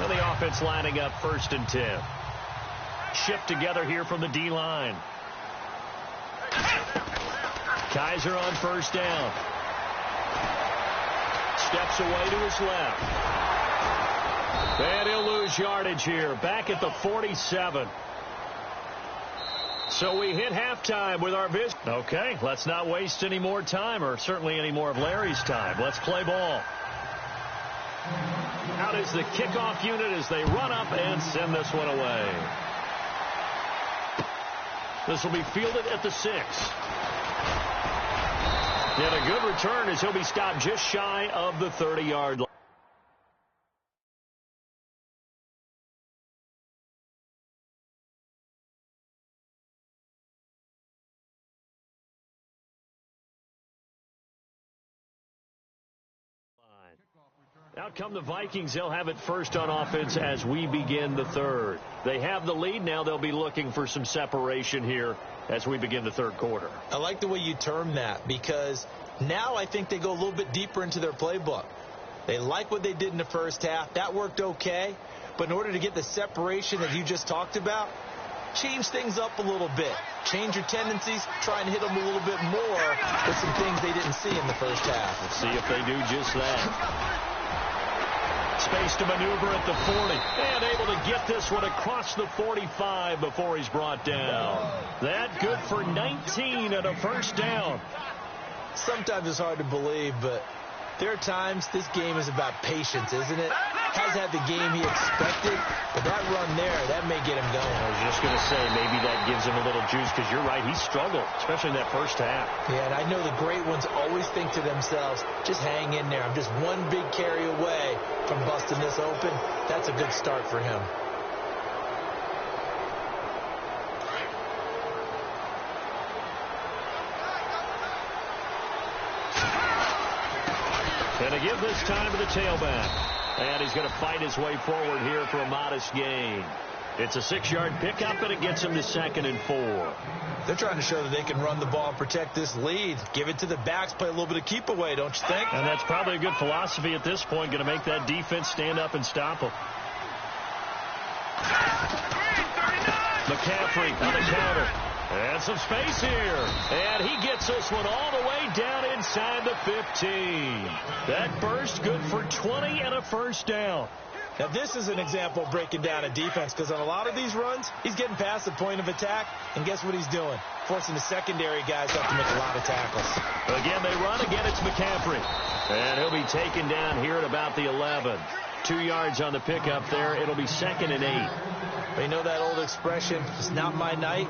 And the offense lining up 1st and 10. Shipped together here from the D-line. Kaiser on 1st down. Steps away to his left. And he'll lose yardage here. Back at the 47. So we hit halftime with our visit. Okay, let's not waste any more time, or certainly any more of Larry's time. Let's play ball. Out is the kickoff unit as they run up and send this one away. This will be fielded at the 6. And a good return as he'll be stopped just shy of the 30-yard line. Out come the Vikings. They'll have it first on offense as we begin the third. They have the lead. Now they'll be looking for some separation here as we begin the third quarter. I like the way you term that, because now I think they go a little bit deeper into their playbook. They like what they did in the first half. That worked okay. But in order to get the separation that you just talked about, change things up a little bit. Change your tendencies. Try and hit them a little bit more with some things they didn't see in the first half. We'll see if they do just that. Space to maneuver at the 40. And able to get this one across the 45 before he's brought down. That good for 19 and a 1st down. Sometimes it's hard to believe, but there are times this game is about patience, isn't it? Has had the game he expected, but that run there, that may get him going. I was just going to say, maybe that gives him a little juice, because you're right, he struggled, especially in that first half. Yeah, and I know the great ones always think to themselves, just hang in there. I'm just one big carry away from busting this open. That's a good start for him. And to give this time to the tailback. And he's going to fight his way forward here for a modest gain. It's a 6-yard pickup, and it gets him to 2nd and 4. They're trying to show that they can run the ball and protect this lead. Give it to the backs, play a little bit of keep away, don't you think? And that's probably a good philosophy at this point, going to make that defense stand up and stop them. McCaffrey on the counter. And some space here. And he gets this one all the way down inside the 15. That burst good for 20 and a 1st down. Now, this is an example of breaking down a defense, because on a lot of these runs, he's getting past the point of attack, and guess what he's doing? Forcing the secondary guys up to make a lot of tackles. Again, they run. Again, it's McCaffrey. And he'll be taken down here at about the 11. 2 yards on the pickup there. It'll be 2nd and 8. But you know that old expression, it's not my night?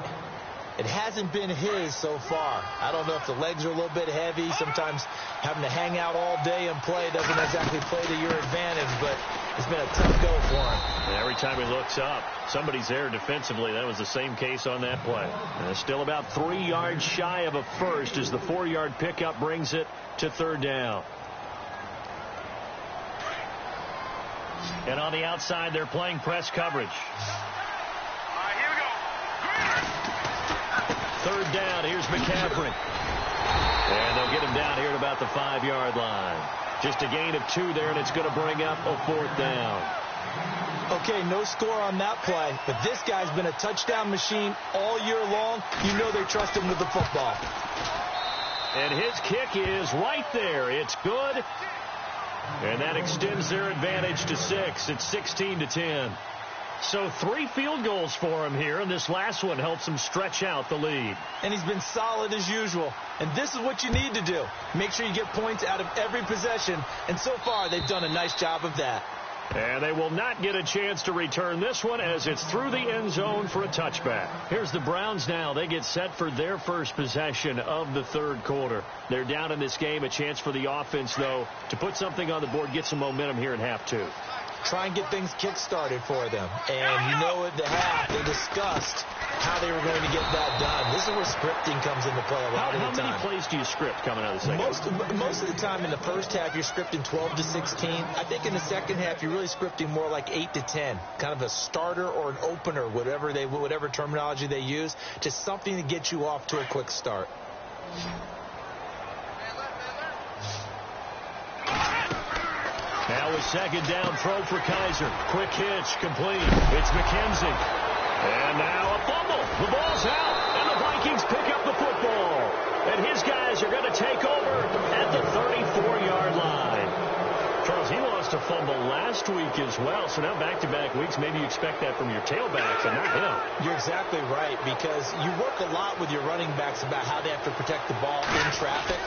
It hasn't been his so far. I don't know if the legs are a little bit heavy. Sometimes having to hang out all day and play doesn't exactly play to your advantage, but it's been a tough go for him. And every time he looks up, somebody's there defensively. That was the same case on that play. And it's still about 3 yards shy of a first as the 4-yard pickup brings it to 3rd down. And on the outside, they're playing press coverage. 3rd down, here's McCaffrey. And they'll get him down here at about the 5-yard line. Just a gain of 2 there, and it's going to bring up a 4th down. Okay, no score on that play, but this guy's been a touchdown machine all year long. You know they trust him with the football. And his kick is right there. It's good. And that extends their advantage to 6. It's 16-10. So 3 field goals for him here, and this last one helps him stretch out the lead. And he's been solid as usual. And this is what you need to do. Make sure you get points out of every possession. And so far, they've done a nice job of that. And they will not get a chance to return this one as it's through the end zone for a touchback. Here's the Browns now. They get set for their first possession of the 3rd quarter. They're down in this game. A chance for the offense, though, to put something on the board, get some momentum here in half 2. Try and get things kick-started for them. And you know at the half, they discussed how they were going to get that done. This is where scripting comes into play a lot of the time. How many plays do you script coming out of the second half? Most of the time in the first half, you're scripting 12 to 16. I think in the second half, you're really scripting more like 8 to 10. Kind of a starter or an opener, whatever terminology they use. Just something to get you off to a quick start. Now a second down throw for Kaiser. Quick hitch, complete. It's McKenzie. And now a fumble. The ball's out, and the Vikings pick up the football. And his guys are going to take over at the 34-yard line. Charles, he lost a fumble last week as well, so now back-to-back weeks, maybe you expect that from your tailbacks and not him. You're exactly right, because you work a lot with your running backs about how they have to protect the ball in traffic.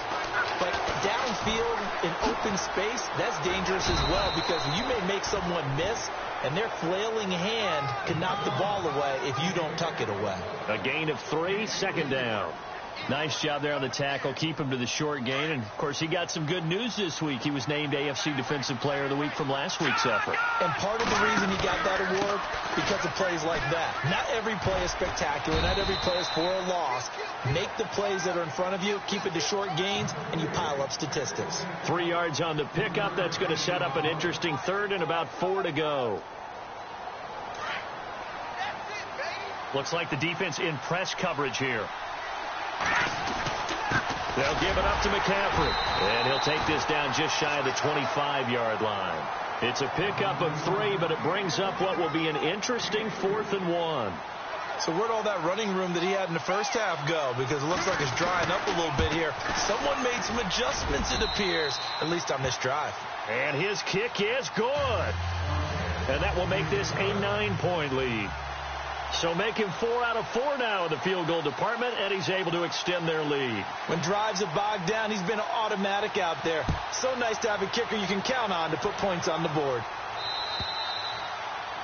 But downfield in open space, that's dangerous as well, because you may make someone miss, and their flailing hand can knock the ball away if you don't tuck it away. A gain of 3, second down. Nice job there on the tackle. Keep him to the short gain. And, of course, he got some good news this week. He was named AFC Defensive Player of the Week from last week's effort. And part of the reason he got that award, because of plays like that. Not every play is spectacular. Not every play is for a loss. Make the plays that are in front of you, keep it to short gains, and you pile up statistics. 3 yards on the pickup. That's going to set up an interesting third and about 4 to go. Looks like the defense in press coverage here. They'll give it up to McCaffrey, and he'll take this down just shy of the 25-yard line. It's a pickup of 3, but it brings up what will be an interesting 4th and 1. So where'd all that running room that he had in the first half go? Because it looks like it's drying up a little bit here. Someone made some adjustments, it appears, at least on this drive. And his kick is good. And that will make this a 9-point lead. So make him 4 out of 4 now in the field goal department, and he's able to extend their lead. When drives are bogged down, he's been automatic out there. So nice to have a kicker you can count on to put points on the board.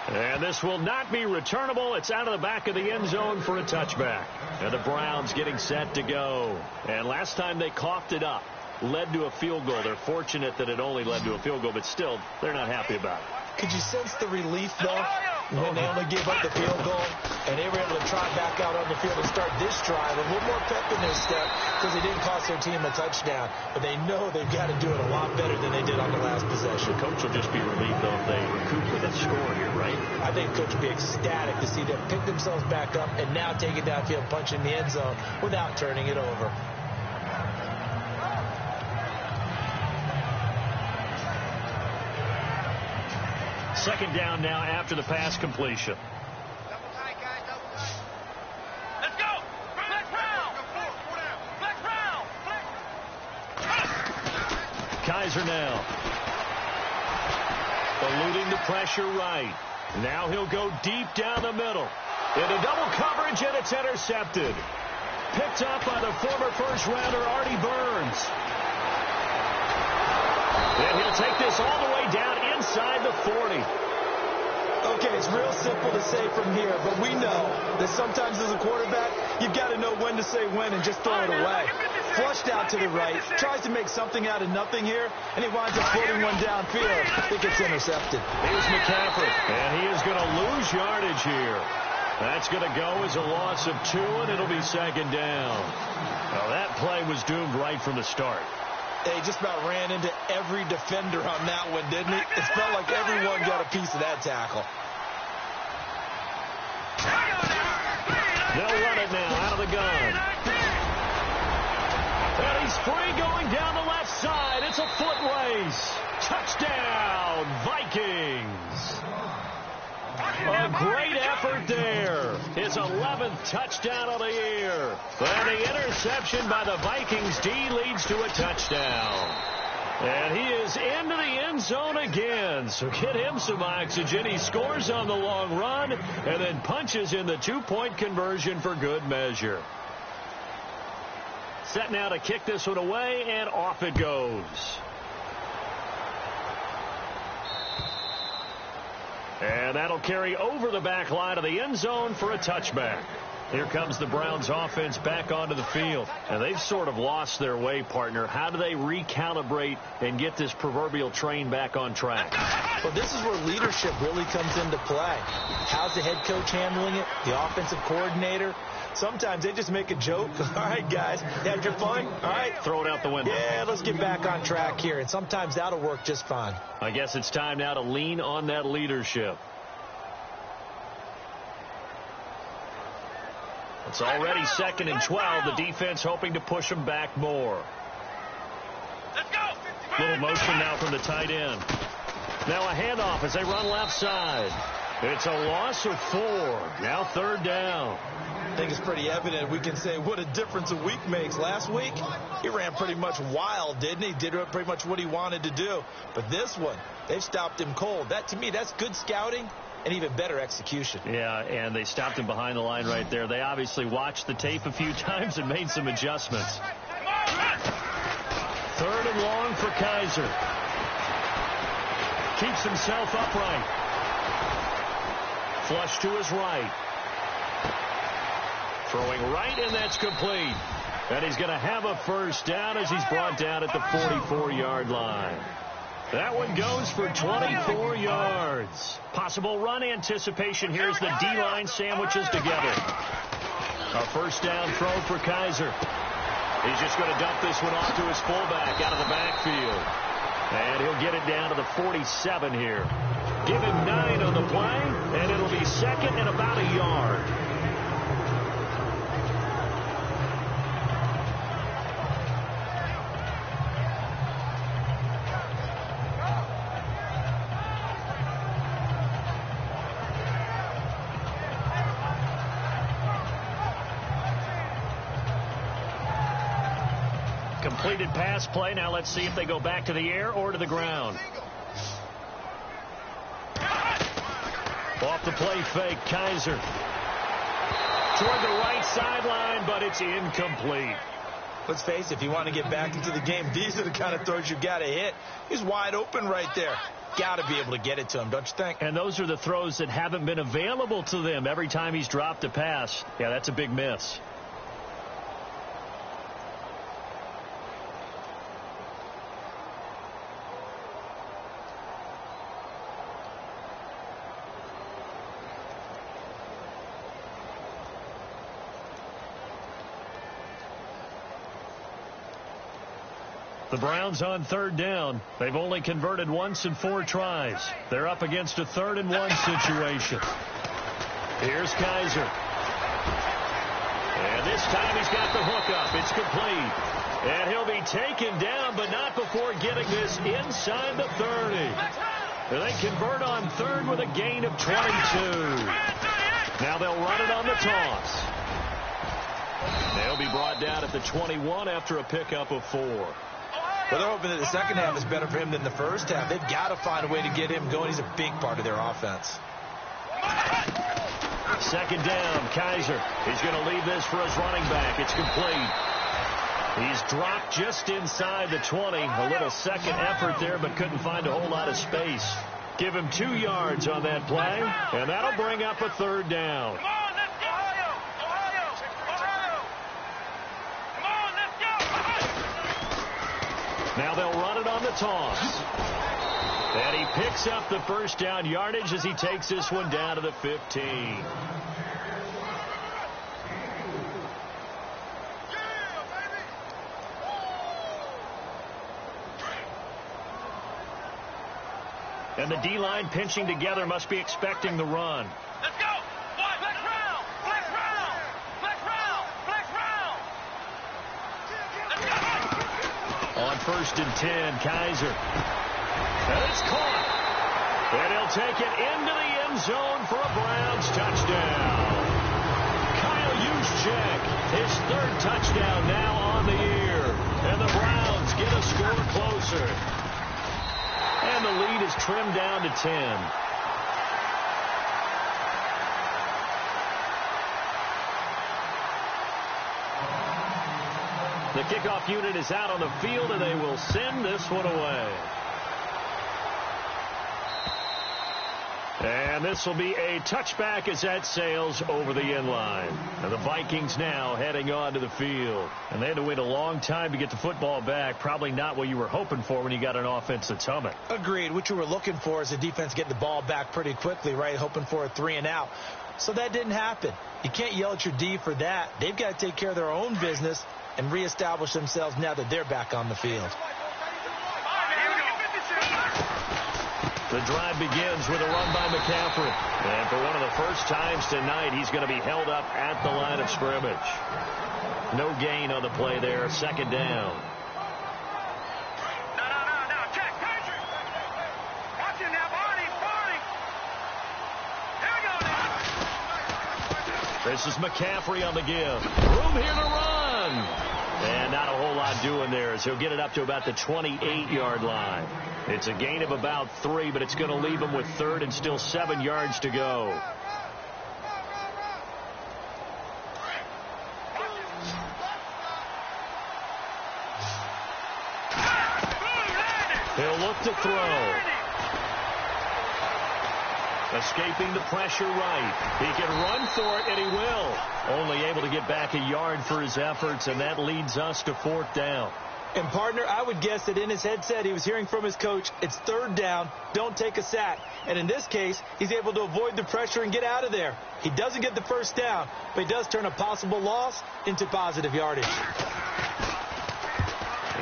And this will not be returnable. It's out of the back of the end zone for a touchback. And the Browns getting set to go. And last time they coughed it up, led to a field goal. They're fortunate that it only led to a field goal, but still, they're not happy about it. Could you sense the relief, though, when they only gave up the field goal and they were able to try back out on the field and start this drive a little more pep in their step because they didn't cost their team a touchdown, but they know they've got to do it a lot better than they did on the last possession. Coach will just be relieved, though, if they recoup with that score here, right? I think Coach will be ecstatic to see them pick themselves back up and now take it downfield, punch in the end zone without turning it over. Second down now after the pass completion. Let's go! Flex round! Flex round! Kaiser now. Eluding the pressure right. Now he'll go deep down the middle. Into double coverage, and it's intercepted. Picked up by the former first-rounder Artie Burns. And he'll take this all the way down inside the 40. Okay, it's real simple to say from here, but we know that sometimes as a quarterback, you've got to know when to say when and just throw it away. Flushed out to the right, tries to make something out of nothing here, and he winds up floating one downfield. It gets intercepted. Here's McCaffrey, and he is going to lose yardage here. That's going to go as a loss of 2, and it'll be second down. Now, that play was doomed right from the start. They just about ran into every defender on that one, didn't it? It felt like everyone got a piece of that tackle. They'll run it now out of the gun. And he's free going down the left side. It's a foot race. Touchdown, Vikings. A great effort there. His 11th touchdown of the year. And the interception by the Vikings D leads to a touchdown. And he is into the end zone again. So get him some oxygen. He scores on the long run and then punches in the 2-point conversion for good measure. Set now to kick this one away, and off it goes. And that'll carry over the back line of the end zone for a touchback. Here comes the Browns offense back onto the field. And they've sort of lost their way, partner. How do they recalibrate and get this proverbial train back on track? Well, this is where leadership really comes into play. How's the head coach handling it? The offensive coordinator? Sometimes they just make a joke. All right, guys, had your fun? All right. Throw it out the window. Yeah, let's get back on track here. And sometimes that'll work just fine. I guess it's time now to lean on that leadership. It's already 2nd and 12. The defense hoping to push them back more. Let's go! Little motion now from the tight end. Now a handoff as they run left side. It's a loss of 4. Now 3rd down. I think it's pretty evident. We can say what a difference a week makes. Last week, he ran pretty much wild, didn't he? Did pretty much what he wanted to do. But this one, they've stopped him cold. That, to me, that's good scouting and even better execution. Yeah, and they stopped him behind the line right there. They obviously watched the tape a few times and made some adjustments. 3rd and long for Kaiser. Keeps himself upright. Flush to his right. Throwing right, and that's complete. And he's going to have a 1st down as he's brought down at the 44-yard line. That one goes for 24 yards. Possible run anticipation. Here's the D-line sandwiches together. A 1st down throw for Kaiser. He's just going to dump this one off to his fullback out of the backfield. And he'll get it down to the 47 here. Give him 9 on the play, and it'll be 2nd and about a yard. Completed pass play. Now let's see if they go back to the air or to the ground. Off the play fake, Kaiser. Toward the right sideline, but it's incomplete. Let's face it, if you want to get back into the game, these are the kind of throws you got to hit. He's wide open right there. Got to be able to get it to him, don't you think? And those are the throws that haven't been available to them every time he's dropped a pass. Yeah, that's a big miss. The Browns on 3rd down. They've only converted once in 4 tries. They're up against a 3rd and 1 situation. Here's Kaiser. And this time he's got the hook up. It's complete. And he'll be taken down, but not before getting this inside the 30. They convert on 3rd with a gain of 22. Now they'll run it on the toss. They'll be brought down at the 21 after a pickup of 4. Well, they're hoping that the second half is better for him than the first half. They've got to find a way to get him going. He's a big part of their offense. 2nd down, Kaiser. He's going to leave this for his running back. It's complete. He's dropped just inside the 20. A little second effort there, but couldn't find a whole lot of space. Give him 2 yards on that play, and that'll bring up a 3rd down. Now they'll run it on the toss. And he picks up the 1st down yardage as he takes this one down to the 15. And the D-line pinching together must be expecting the run. Let's go. Flex round. Flex round. Flex round. Flex round. Let's go. On 1st and 10, Kaiser. And it's caught. And he'll take it into the end zone for a Browns touchdown. Kyle Juszczyk, his 3rd touchdown now on the year. And the Browns get a score closer. And the lead is trimmed down to 10. The kickoff unit is out on the field, and they will send this one away. And this will be a touchback as that sails over the end line. And the Vikings now heading on to the field. And they had to wait a long time to get the football back. Probably not what you were hoping for when you got an offense that's humming. Agreed. What you were looking for is the defense getting the ball back pretty quickly, right? Hoping for a 3 and out. So that didn't happen. You can't yell at your D for that. They've got to take care of their own business and reestablish themselves now that they're back on the field. The drive begins with a run by McCaffrey. And for one of the first times tonight, he's going to be held up at the line of scrimmage. No gain on the play there. 2nd down. No. Check. Watch him now. This is McCaffrey on the give. Room here to run. And not a whole lot doing there, as he'll get it up to about the 28-yard line. It's a gain of about 3, but it's going to leave him with third and still 7 yards to go. He'll look to throw. Escaping the pressure right. He can run for it, and he will. Only able to get back a yard for his efforts, and that leads us to 4th down. And, partner, I would guess that in his headset he was hearing from his coach, it's 3rd down, don't take a sack. And in this case, he's able to avoid the pressure and get out of there. He doesn't get the 1st down, but he does turn a possible loss into positive yardage.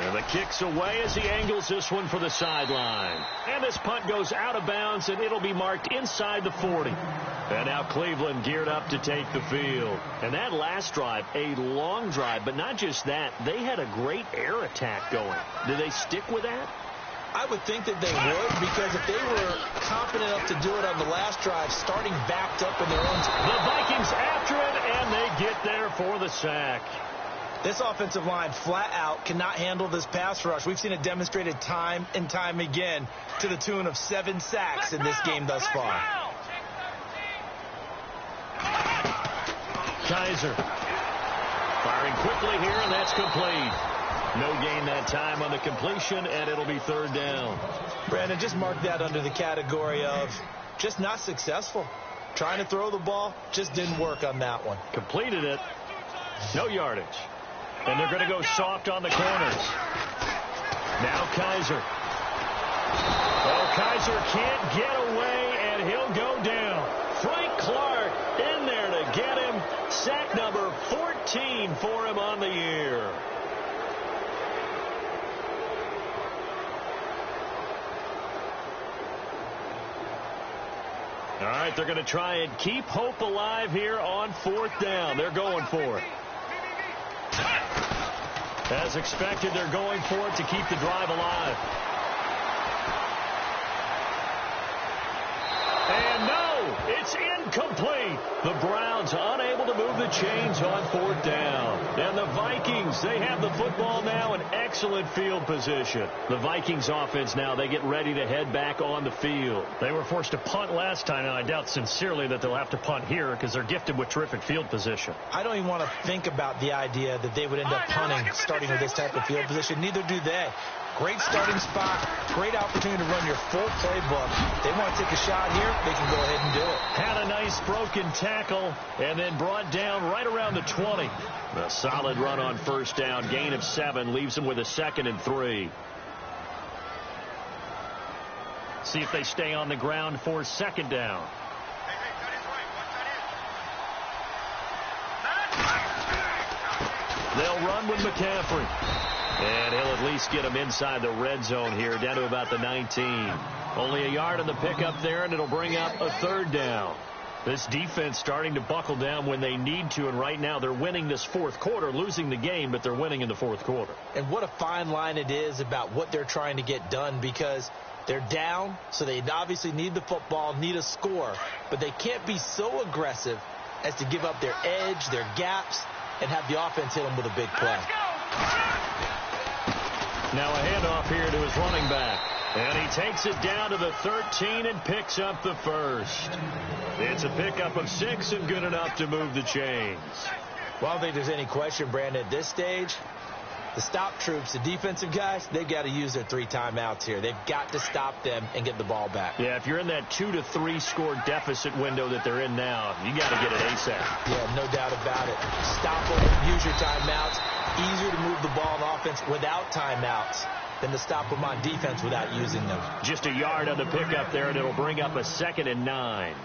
And the kick's away as he angles this one for the sideline. And this punt goes out of bounds, and it'll be marked inside the 40. And now Cleveland geared up to take the field. And that last drive, a long drive, but not just that. They had a great air attack going. Do they stick with that? I would think that they would, because if they were confident enough to do it on the last drive, starting backed up in their own... The Vikings after it, and they get there for the sack. This offensive line flat out cannot handle this pass rush. We've seen it demonstrated time and time again to the tune of 7 sacks in this game thus far. Kaiser firing quickly here, and that's complete. No gain that time on the completion, and it'll be 3rd down. Brandon, just mark that under the category of just not successful. Trying to throw the ball, just didn't work on that one. Completed it. No yardage. And they're going to go soft on the corners. Now Kaiser. Oh, Kaiser can't get away, and he'll go down. Frank Clark in there to get him. Sack number 14 for him on the year. All right, they're going to try and keep hope alive here on 4th down. They're going for it. As expected, they're going for it to keep the drive alive. And no, it's incomplete. The Browns unable to move the chains on 4th down. And the Vikings, they have the football now in excellent field position. The Vikings offense now, they get ready to head back on the field. They were forced to punt last time, and I doubt sincerely that they'll have to punt here because they're gifted with terrific field position. I don't even want to think about the idea that they would end up punting starting with this type of field position. Neither do they. Great starting spot, great opportunity to run your full playbook. They want to take a shot here, they can go ahead and do it. Had a nice broken tackle and then brought down right around the 20. A solid run on 1st down, gain of 7, leaves them with a 2nd and 3. See if they stay on the ground for 2nd down. They'll run with McCaffrey. And he'll at least get him inside the red zone here, down to about the 19. Only a yard on the pickup there, and it'll bring up a 3rd down. This defense starting to buckle down when they need to, and right now they're winning this 4th quarter, losing the game, but they're winning in the 4th quarter. And what a fine line it is about what they're trying to get done, because they're down, so they obviously need the football, need a score, but they can't be so aggressive as to give up their edge, their gaps, and have the offense hit them with a big play. Now a handoff here to his running back. And he takes it down to the 13 and picks up the 1st. It's a pickup of 6 and good enough to move the chains. Well, I don't think there's any question, Brandon, at this stage, the stop troops, the defensive guys, they've got to use their 3 timeouts here. They've got to stop them and get the ball back. Yeah, if you're in that 2 to 3 score deficit window that they're in now, you got to get it ASAP. Yeah, no doubt about it. Stop them, use your timeouts. Easier to move the ball on offense without timeouts than to stop them on defense without using them. Just a yard on the pickup there, and it'll bring up a 2nd and 9.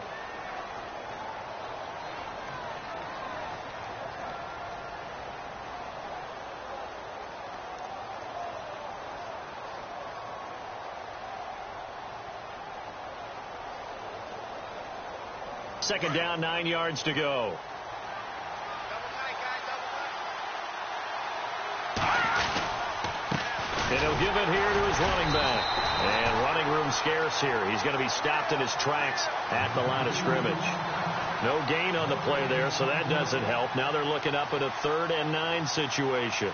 Second down, 9 yards to go. And he'll give it here to his running back. And running room scarce here. He's going to be stopped in his tracks at the line of scrimmage. No gain on the play there, so that doesn't help. Now they're looking up at a 3rd and 9 situation.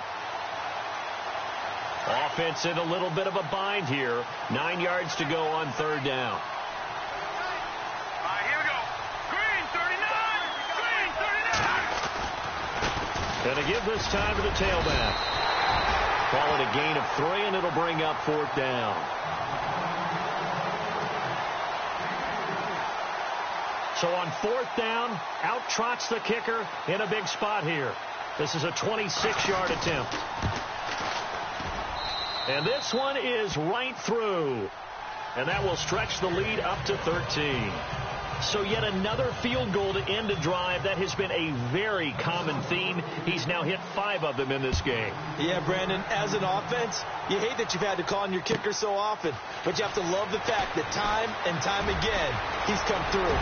Offense in a little bit of a bind here. 9 yards to go on 3rd down. All right, here we go. Green 39. Green 39. Going to give this time to the tailback. Call it a gain of 3, and it'll bring up 4th down. So on 4th down, out trots the kicker in a big spot here. This is a 26-yard attempt. And this one is right through. And that will stretch the lead up to 13. So yet another field goal to end a drive. That has been a very common theme. He's now hit 5 of them in this game. Yeah, Brandon, as an offense, you hate that you've had to call on your kicker so often. But you have to love the fact that time and time again, he's come through.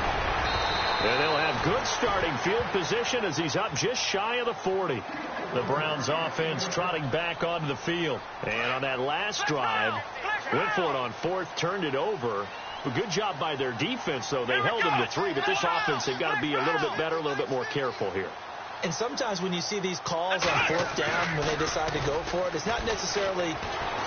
And they'll have good starting field position as he's up just shy of the 40. The Browns offense trotting back onto the field. And on that last drive, went for it on 4th, turned it over. A good job by their defense, though. They held them to 3, but this offense, they've got to be a little bit better, a little bit more careful here. And sometimes when you see these calls on 4th down, when they decide to go for it, it's not necessarily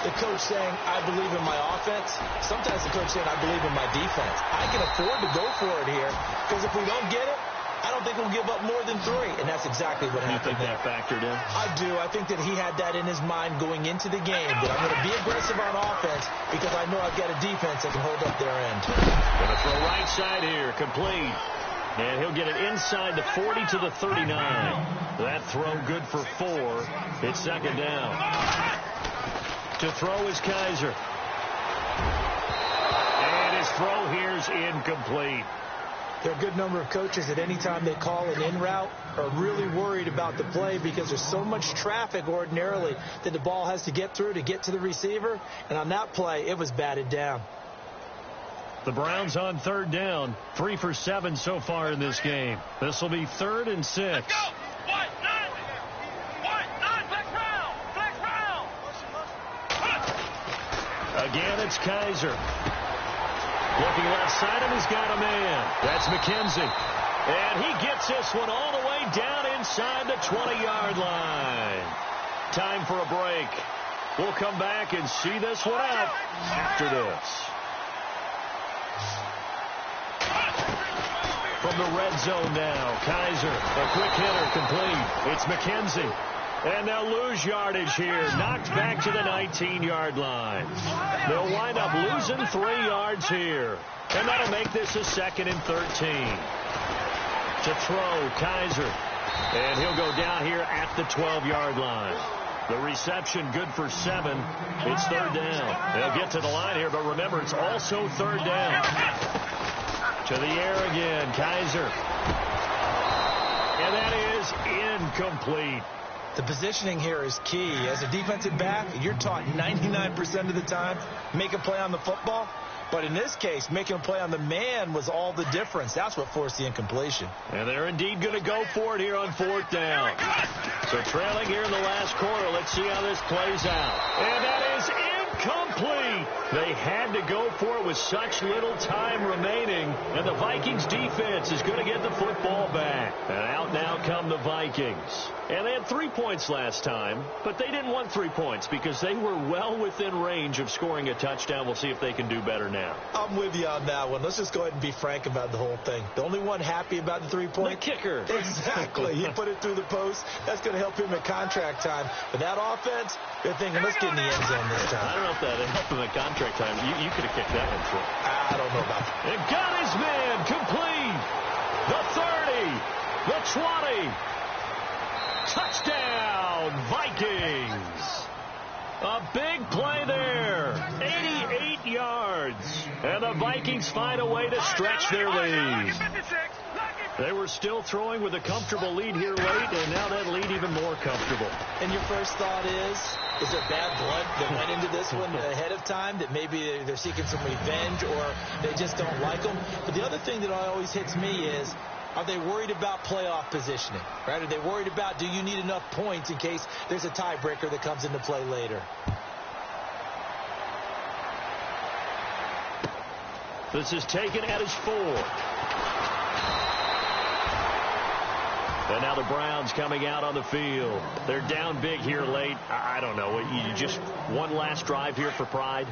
the coach saying, I believe in my offense. Sometimes the coach saying, I believe in my defense. I can afford to go for it here, because if we don't get it, I don't think we'll give up more than 3. And that's exactly what happened. You think that factored in? I do. I think that he had that in his mind going into the game, that I'm going to be aggressive on offense because I know I've got a defense that can hold up their end. Going to throw right side here, complete. And he'll get it inside the 40 to the 39. That throw good for 4. It's 2nd down. To throw is Kaiser. And his throw here is incomplete. There are a good number of coaches that any time they call an in route are really worried about the play because there's so much traffic ordinarily that the ball has to get through to get to the receiver. And on that play, it was batted down. The Browns on 3rd down, 3 for 7 so far in this game. This will be 3rd and 6. Let's go. 1, 9. 1, 9. Flex round. Flex round. Again, it's Kaiser. Looking left side, and he's got a man. That's McKenzie. And he gets this one all the way down inside the 20-yard line. Time for a break. We'll come back and see this one out after this. From the red zone now, Kaiser, a quick hitter, complete. It's McKenzie. And they'll lose yardage here, knocked back to the 19-yard line. They'll wind up losing 3 yards here. And that'll make this a 2nd and 13. To throw, Kaiser. And he'll go down here at the 12-yard line. The reception good for 7. It's 3rd down. They'll get to the line here, but remember, it's also 3rd down. To the air again, Kaiser. And that is incomplete. The positioning here is key. As a defensive back, you're taught 99% of the time, make a play on the football. But in this case, making a play on the man was all the difference. That's what forced the incompletion. And they're indeed going to go for it here on 4th down. So trailing here in the last quarter. Let's see how this plays out. And that is incomplete. They had to go for it with such little time remaining. And the Vikings defense is going to get the football back. And out now come the Vikings. And they had 3 points last time, but they didn't want 3 points because they were well within range of scoring a touchdown. We'll see if they can do better now. I'm with you on that one. Let's just go ahead and be frank about the whole thing. The only one happy about the 3-point? The kicker. Exactly. He put it through the post. That's going to help him at contract time. But that offense, they're thinking, let's get in the end zone this time. I don't know if that helped him at contract time. You could have kicked that one through. I don't know about that. And got his man complete. The 30. The 20. Touchdown, Vikings. A big play there. 88 yards. And the Vikings find a way to stretch their lead. They were still throwing with a comfortable lead here late, and now that lead even more comfortable. And your first thought is there bad blood that went into this one ahead of time, that maybe they're seeking some revenge or they just don't like them? But the other thing that always hits me is, are they worried about playoff positioning? Right? Are they worried about, do you need enough points in case there's a tiebreaker that comes into play later? This is taken at his 4. And now the Browns coming out on the field. They're down big here late. I don't know. You just one last drive here for pride?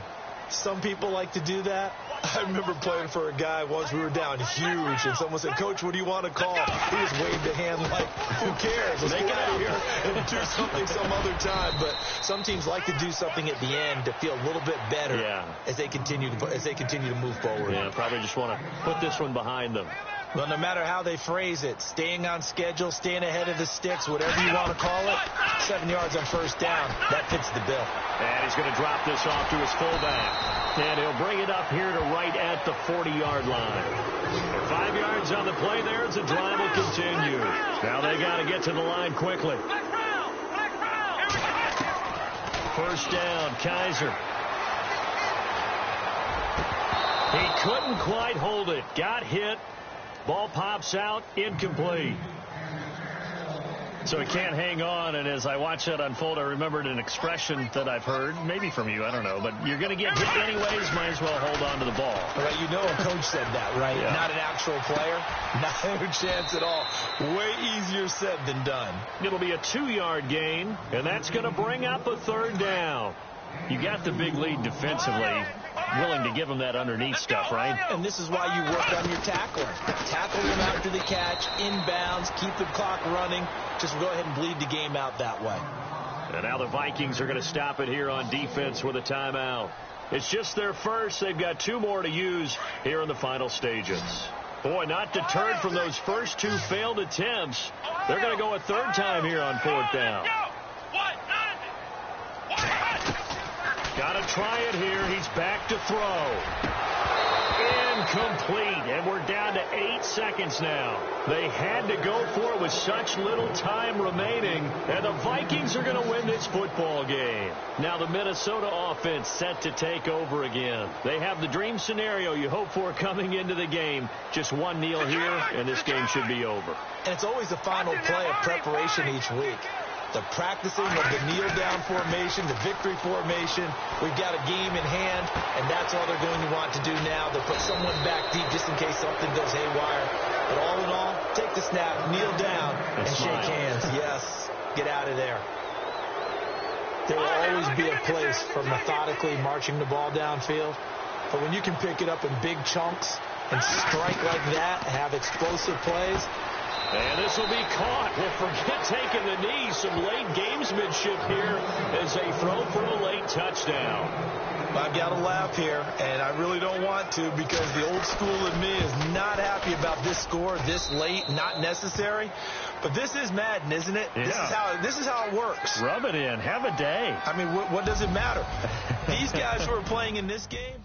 Some people like to do that. I remember playing for a guy once. We were down huge, and someone said, "Coach, what do you want to call?" He just waved a hand like, "Who cares? Let's get out of here and do something some other time." But some teams like to do something at the end to feel a little bit better as they continue to move forward. Yeah, probably just want to put this one behind them. Well, no matter how they phrase it, staying on schedule, staying ahead of the sticks, whatever you want to call it, 7 yards on first down, that fits the bill. And he's going to drop this off to his fullback. And he'll bring it up here to right at the 40-yard line. 5 yards on the play there as the drive will continue. Now they got to get to the line quickly. First down, Kaiser. He couldn't quite hold it. Got hit. Ball pops out, incomplete. So he can't hang on, and as I watch that unfold, I remembered an expression that I've heard, maybe from you, I don't know, but you're going to get hit anyways, might as well hold on to the ball. Right, you know a coach said that, right? Yeah. Not an actual player. Not a chance at all. Way easier said than done. It'll be a 2-yard gain, and that's going to bring up a third down. You got the big lead defensively, willing to give them that underneath stuff, right? And this is why you work on your tackling. Tackle them after the catch, inbounds, keep the clock running. Just go ahead and bleed the game out that way. And now the Vikings are going to stop it here on defense with a timeout. It's just their first. They've got 2 more to use here in the final stages. Boy, not deterred from those first 2 failed attempts. They're going to go a third time here on 4th down. Got to try it here. He's back to throw. Incomplete. And we're down to 8 seconds now. They had to go for it with such little time remaining. And the Vikings are going to win this football game. Now the Minnesota offense set to take over again. They have the dream scenario you hope for coming into the game. Just one kneel here, and this game should be over. And it's always the final play of preparation each week. The practicing of the kneel-down formation, the victory formation. We've got a game in hand, and that's all they're going to want to do now. They'll put someone back deep just in case something goes haywire. But all in all, take the snap, kneel down, and shake hands. Yes, get out of there. There will always be a place for methodically marching the ball downfield. But when you can pick it up in big chunks and strike like that, have explosive plays, and this will be caught. Well, forget taking the knee. Some late gamesmanship here as they throw for a late touchdown. I've got to laugh here, and I really don't want to because the old school in me is not happy about this score this late, not necessary. But this is Madden, isn't it? Yeah. This is how it works. Rub it in. Have a day. I mean, what does it matter? These guys who are playing in this game,